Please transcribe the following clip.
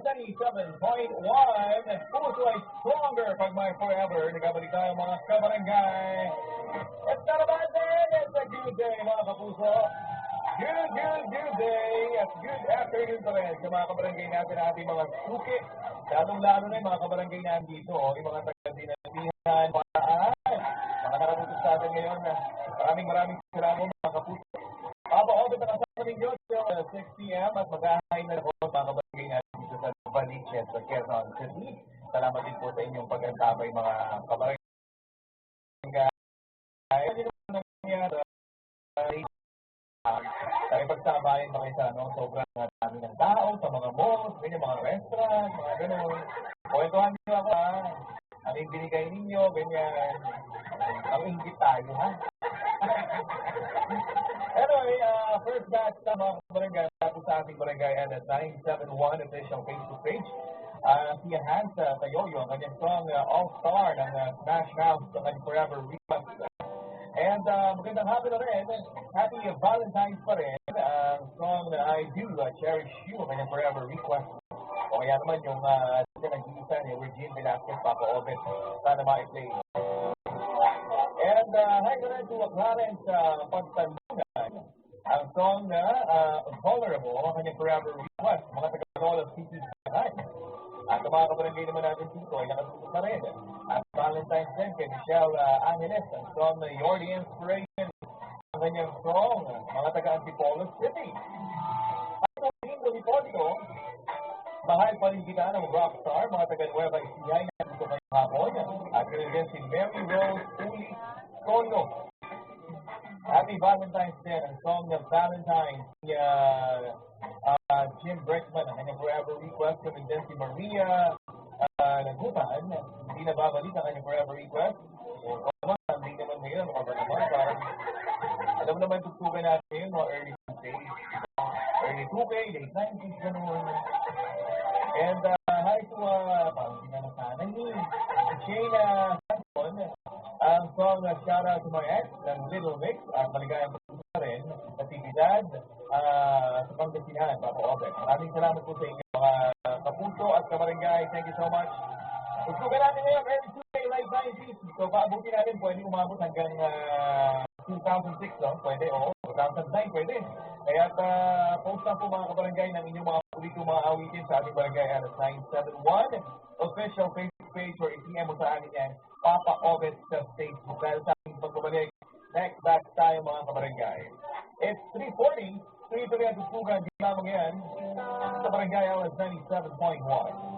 97.1 Puso ay stronger pag may forever. Nagabalik tayo mga kabarangay. It's not a bad day. It's a good day mga kapuso. Good day. At good afternoon pa rin sa mga kabarangay natin na ating mga suki. Lalong-lalo na yung mga kabarangay natin dito. Yung mga taga-dinamihan, mga nakatutok sa atin ngayon. Maraming salamat mga kapuso. Orbit ang kasama ninyo till 6 p.m. at mag-ahay na po mga kabarangay natin dito sa Baliches sa Quezon City. Salamat din po sa inyong pag-antabay mga kabarangay. Tayo pagsabayan pa kayo sa sobrang dami ng tao, sa mga malls, mga restaurant, mga gano'n. Kwentuhan niyo ako ano yung binigay ninyo, ganyan. Ang inggit tayo ha. Anyway, first batch na mga barangay natin sa ating barangay at 971 official Facebook page. Si Hans Tayoyo, ang kanyang song All-Star ng Smash Mouth sa kanyang Forever Request. And magandang hapon na rin. Happy Valentine's pa rin. Ang song na I Do Cherish You, ang kanyang Forever Request. O kaya naman yung nag-iisa ni Regine Velasquez, Papa Obet. Sana ma-play. And hi na rin to Clarence Pagtanungan. Ang song na Vulnerable, ang kanyang Forever Request. Mga taga-Lola Cities Kahay. At ang mga kabarangay naman natin dito ay nakatutok na rin. At Valentine's Day kay Michelle Angeles, ang song na You're the Inspiration. Ang kanyang song, mga taga-Antipolo City. At ang Lindo Lipolio, mahal pa rin kita ng rockstar, mga taga-Nueva Ecija na dito ngayong hapon. At rin din si Mary Rose Uli Tono. Happy Valentine's Day, ang song na Valentine's. Jim Breckman, ang kanyang Forever Request. Kami din si Maria Nagutan. Hindi na babalik ang kanyang Forever Request. Hindi naman ngayon. Alam naman tugtugan natin ngayon, mga early 2K. Early 2K, late 90s, gano'n. And hi to, parang hindi na sana ni Shayna Hanson. Ang song na shout out to my ex ng Little Mix. At maligayang pagpunta pa rin sa Tibidad sa Pangasinan, Papa Obet. Maraming salamat po sa inyo mga kapuso at kabarangay. Thank you so much. Tugtugan natin ngayon, early 2K, late 90s. So, paabutin natin, pwede umabot hanggang 2006, no? Pwede, oo. 2009, pwede. Kaya post na po mga kabarangay ng inyong mga ulit mga awitin sa ating barangay at 971 official Facebook page or i-PM mo sa akin yan, Papa Obet sa Facebook. Dahil sa ating pagbabalik, next batch tayo mga kabarangay. It's 3:40, 3:30 ang tutugan, di lamang yan, sa barangay alas 97.1.